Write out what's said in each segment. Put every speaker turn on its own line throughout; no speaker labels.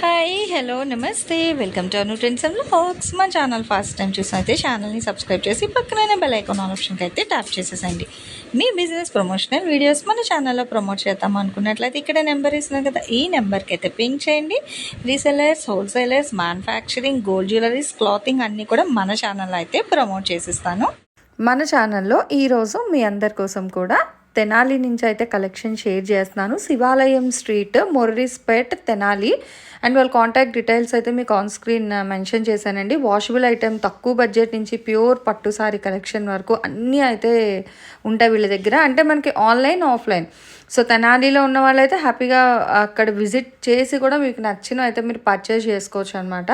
Hi hello నమస్తే welcome to Anu trends and vlogs. మా channel first time చూసినైతే ఛానల్ని subscribe చేసి పక్కనే బెల్ ఐకాన్ ఆప్షన్కి అయితే ట్యాప్ చేసేసండి. మీ బిజినెస్ ప్రమోషనల్ వీడియోస్ మన ఛానల్లో ప్రమోట్ చేద్దాం అనుకున్నట్లయితే ఇక్కడ నెంబర్ ఇస్తున్నాం కదా, ఈ నెంబర్కి అయితే పింక్ చేయండి. Resellers, wholesalers, manufacturing, gold jewelleries, clothing అన్నీ కూడా మన ఛానల్లో అయితే ప్రమోట్ చేసిస్తాను. మన ఛానల్లో ఈరోజు మీ అందరి కోసం కూడా తెనాలి నుంచి అయితే కలెక్షన్ షేర్ చేస్తున్నాను. శివాలయం స్ట్రీట్, మొర్రిస్పేట్, తెనాలి. అండ్ వాళ్ళ కాంటాక్ట్ డీటెయిల్స్ అయితే మీకు ఆన్ స్క్రీన్ మెన్షన్ చేశానండి. వాషబుల్ ఐటెం, తక్కువ బడ్జెట్ నుంచి ప్యూర్ పట్టు సారీ కలెక్షన్ వరకు అన్నీ అయితే ఉంటాయి వీళ్ళ దగ్గర. అంటే మనకి ఆన్లైన్, ఆఫ్లైన్. సో తెనాలిలో ఉన్న వాళ్ళైతే హ్యాపీగా అక్కడ విజిట్ చేసి కూడా మీకు నచ్చిన అయితే మీరు పర్చేస్ చేసుకోవచ్చు అనమాట.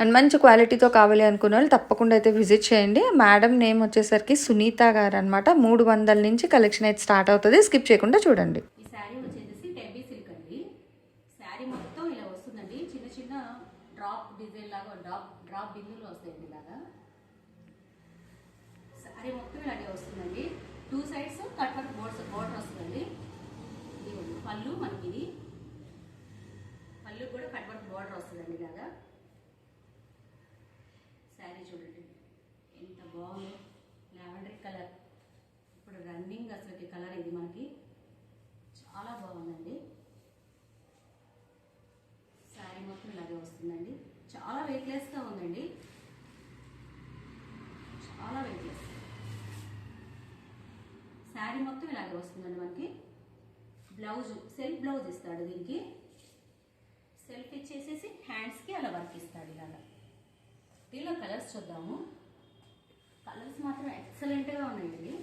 అండ్ మంచి క్వాలిటీతో కావాలి అనుకున్న వాళ్ళు తప్పకుండా అయితే విజిట్ చేయండి. మేడం నేమ్ వచ్చేసరికి సునీత గారు అనమాట. 300 నుంచి కలెక్షన్ అయితే స్టార్ట్ అవుతుంది. స్కిప్ చేయకుండా చూడండి.
ఈ శారీ వచ్చేసి టెబ్బీ సిల్క్ అండి. శారీ మొత్తం ఇలా వస్తుందండి. చిన్న చిన్న డ్రాప్ డిజైన్ లాగా డ్రాప్ బిందులు వస్తాయండి. ఇలాగా శారీ మొత్తం ఇలాగే వస్తుందండి. 2 సైడ్స్ కట్ వర్క్ బోర్డర్ వస్తుందండి. ఇది పళ్ళు, మనకి ఇది పళ్ళు కూడా కట్ వర్క్ బోర్డర్ వస్తుందండి. ఇలాగా శారీ చూడండి ఎంత బాగుందో, లావెండర్ కలర్. ఇప్పుడు రన్నింగ్ అసలు కలర్ ఇది మనకి చాలా బాగుందండి. శారీ మొత్తం ఇలాగే వస్తుందండి. చాలా వెయిట్లెస్గా ఉందండి, చాలా వెయిట్లెస్. శారీ మొత్తం ఇలాగే వస్తుందండి. మనకి బ్లౌజ్ సెల్ఫ్ బ్లౌజ్ ఇస్తాడు. దీనికి సెల్ఫ్ ఇచ్చేసేసి హ్యాండ్స్కి అలా వర్క్ ఇస్తాడు. ఇలాగా దీనిలో కలర్స్ చూద్దాము. కలర్స్ మాత్రం ఎక్సలెంట్గా ఉన్నాయండి.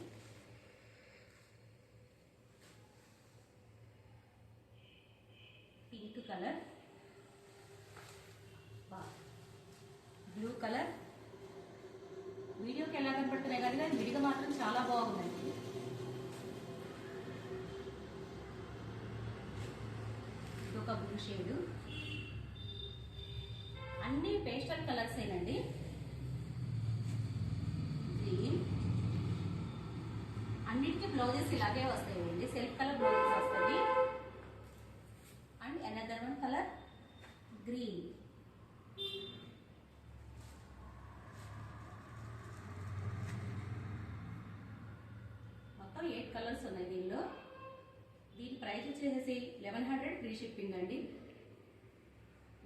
Pink colour, blue colour. వీడియోకి ఎలా కనపడుతున్నాయి కానీ విడిగా మాత్రం చాలా బాగుందండి. ఒక బ్లూ షేడ్. అన్ని పేస్టల్ కలర్స్ ఏనండి. గ్రీన్. అన్నిటికీ బ్లౌజెస్ ఇలాగే వస్తాయండి. సెల్ఫ్ కలర్ బ్లౌజెస్ వస్తాయి. And another one colour green. మొత్తం 8 కలర్స్ ఉన్నాయి దీనిలో. దీని ప్రైస్ వచ్చేసి 1100 ఫ్రీ షిప్పింగ్ అండి.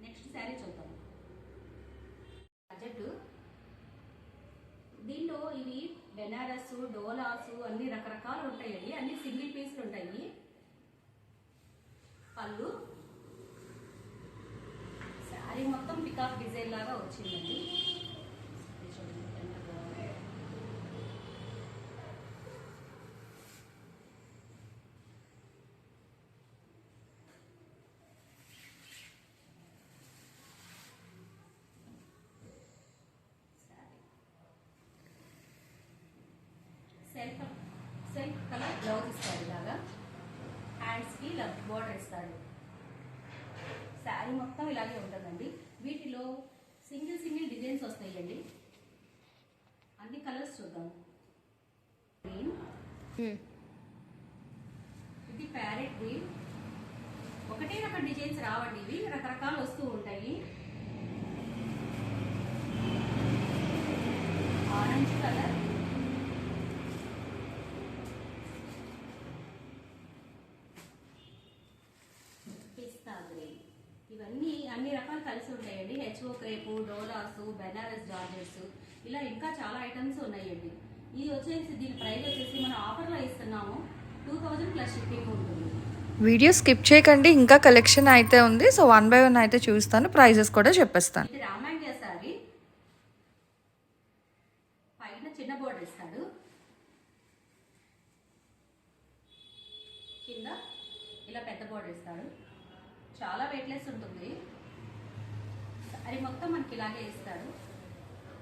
నెక్స్ట్ శారీ చూద్దాం. బడ్జెట్ దీనిలో ఇవి బెనారస్, డోలాసు అన్ని రకరకాలు ఉంటాయండి. అన్ని సింగిల్ పీస్లు ఉంటాయి. పళ్ళు, శారీ మొత్తం పికాక్ డిజైన్ లాగా వచ్చిందండి. సెల్ఫ్ కలర్ బ్లౌజ్ ఇస్తాడు. ఇలాగా హ్యాండ్స్కి ఇలా బోర్డర్ ఇస్తాడు. శారీ మొత్తం ఇలాగే ఉంటుందండి. వీటిలో సింగిల్ డిజైన్స్ వస్తాయండి. అన్ని కలర్స్ చూద్దాం. గ్రీన్, ఇది ప్యారెట్ గ్రీన్. ఒకటే రకం డిజైన్స్ రావండి, ఇవి రకరకాలు వస్తూ ఉంటాయి. ఆరెంజ్ కలర్, ఇవన్నీ అన్ని రకాలు కలిసి ఉంటాయండి. హెచ్ఓ క్రేపు, డోలాసు, బెనారస్ జార్జెట్స్, ఇలా ఇంకా చాలా ఐటమ్స్ ఉన్నాయండి. ఇది వచ్చేసి దీని ప్రైస్ వచ్చేసి మనం ఆఫర్లో ఇస్తున్నాము. 2000 ప్లస్ షిప్పింగ్ ఉంటుంది.
వీడియో స్కిప్ చేయకండి, ఇంకా కలెక్షన్ అయితే ఉంది. సో 1 by 1 అయితే చూస్తాను, ప్రైజెస్ కూడా చెప్పేస్తాను.
ఇది రామాంగ్య సారీ. పైన చిన్న బోర్డర్ ఇస్తాడు, కింద ఇలా పెద్ద బోర్డర్ ఇస్తాడు. చాలా వెయిట్లెస్ ఉంటుంది. శారీ మొత్తం మనకి ఇలాగే ఇస్తాడు.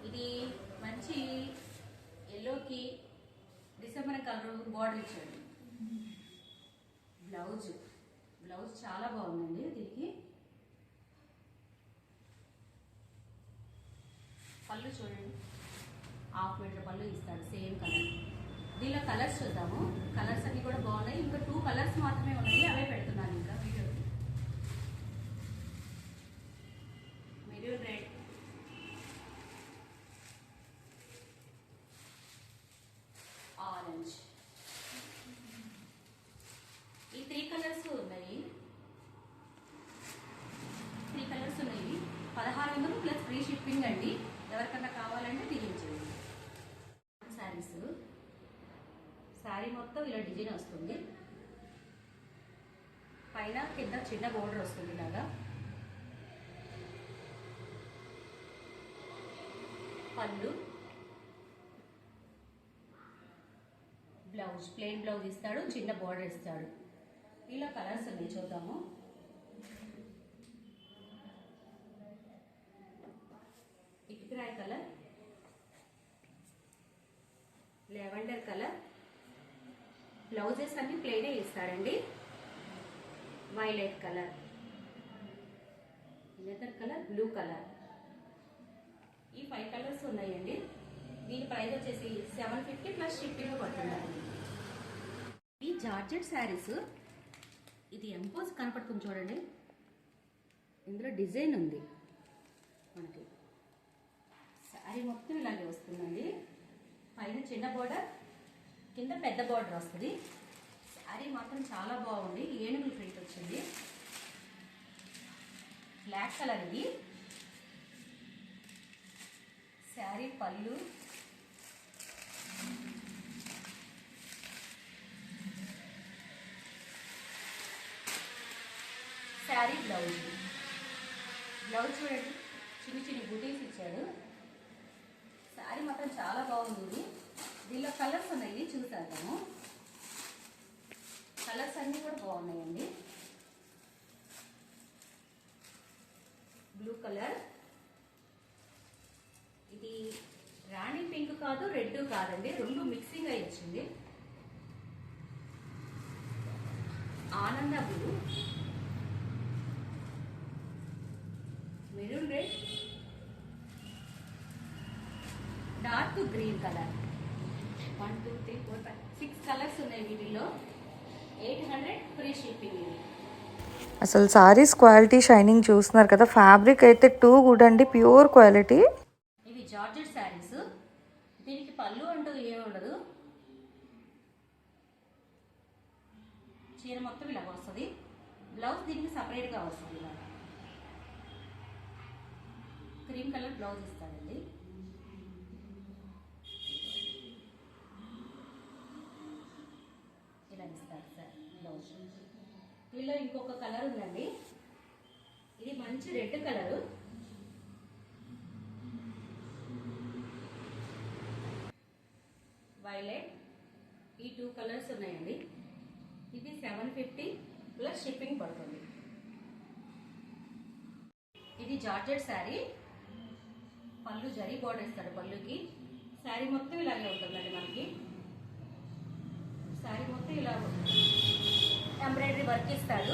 ఇది మంచి ఎల్లోకి డిసెంబర్ కలర్ బోర్డర్ ఇచ్చాడు. బ్లౌజ్ చాలా బాగుందండి. దీనికి పళ్ళు చూడండి, 1/2 మీటర్ పళ్ళు ఇస్తాడు. Same colour. దీనిలో కలర్స్ చూద్దాము. కలర్స్ అన్ని కూడా బాగున్నాయి. ఇంకా 2 కలర్స్ మాత్రమే ఉన్నాయి, అవే పెడుతున్నాను ఇంకా వీడియోకి. షిప్పింగ్ అండి. ఎవరికన్నా కావాలంటే తీయించేయండి. శారీస్, శారీ మొత్తం ఇలా డిజైన్ వస్తుంది. పైన కింద చిన్న బోర్డర్ వస్తుంది ఇలాగా. పళ్ళు, బ్లౌజ్ ప్లెయిన్ బ్లౌజ్ ఇస్తాడు, చిన్న బోర్డర్ ఇస్తాడు. ఇలా కలర్స్ ఉన్నాయి, చూద్దాము. ఇటుకరాయి కలర్, లెవెండర్ కలర్, బ్లౌజెస్ అన్ని ప్లెయినే ఇస్తాడండి. Violet colour, leather colour, blue colour. ఈ 5 కలర్స్ ఉన్నాయండి. దీని ప్రైస్ వచ్చేసి 750 ప్లస్ షిప్పింగ్ పడుతుంది. ఈ జార్జెట్ శారీస్, ఇది ఎంపోజ్ కనపడుతుంది చూడండి. ఇందులో డిజైన్ ఉంది మనకి. శారీ మొత్తం ఇలాగే వస్తుందండి. పైన చిన్న బోర్డర్, కింద పెద్ద బోర్డర్ వస్తుంది. శారీ మాత్రం చాలా బాగుంది. ఏనుగులు ప్రింట్ వచ్చింది. బ్లాక్ కలర్ ఇది. శారీ పళ్ళు, శారీ బ్లౌజ్. బ్లౌజ్ చూడండి, చిన్న చిన్న బుటీస్ ఇచ్చాడు. శారీ మాత్రం చాలా బాగుంది. దీనిలో కలర్స్ ఉన్నాయి, చూసాము. కలర్స్ అన్నీ కూడా బాగున్నాయండి. బ్లూ కలర్, ఇది రాణి పింక్ కాదు, రెడ్ కాదండి, రెండు మిక్సింగ్ అయి వచ్చింది. ఆనంద blue, maroon red, dark green colour. 1 2 3 4 5 6 colours ఉన్నాయి వీటిలో. 800 ఫ్రీ షిప్పింగ్.
అసలు సారీస్ క్వాలిటీ షైనింగ్ చూస్తున్నారు కదా. ఫ్యాబ్రిక్ అయితే టూ గుడ్ అండి, ప్యూర్ క్వాలిటీ.
ఇవి జార్జెట్ శారీస్. దీనికి పళ్ళు అంటూ ఏమి ఉండదు. చీర మొత్తం ఇలా వస్తుంది. బ్లౌజ్ దీనికి సపరేట్గా వస్తుంది. ఇలా క్రీమ్ కలర్ బ్లౌజ్ ఇస్తాడండి. ఇలా ఇస్తాడు సార్ బ్లౌజ్. దీనిలో ఇంకొక కలర్ ఉందండి. ఇది మంచి రెడ్ కలరు. వైలెట్. ఈ 2 కలర్స్ ఉన్నాయండి. ఇది 750 ప్లస్ షిప్పింగ్ పడుతుంది. ఇది జార్జెట్ శారీ. పళ్ళు జరీ బోర్డర్ ఇస్తాడు పళ్ళుకి. శారీ మొత్తం ఇలాగే ఉంటుందండి మనకి. శారీ మొత్తం ఇలా ఎంబ్రాయిడరీ వర్క్ ఇస్తాడు.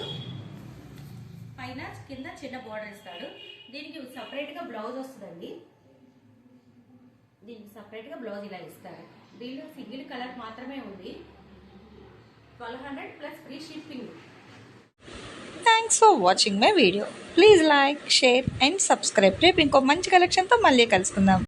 పైన కింద చిన్న బోర్డర్ ఇస్తాడు. దీనికి సపరేట్గా బ్లౌజ్ వస్తుందండి. దీనికి సపరేట్గా బ్లౌజ్ ఇలా ఇస్తాడు. దీనిలో సింగిల్ కలర్ మాత్రమే ఉంది. 1200 plus free shipping.
Thanks for watching my video. Please like, share and subscribe. రేపు ఇంకో మంచి కలెక్షన్తో మళ్ళీ కలుసుకుందాం.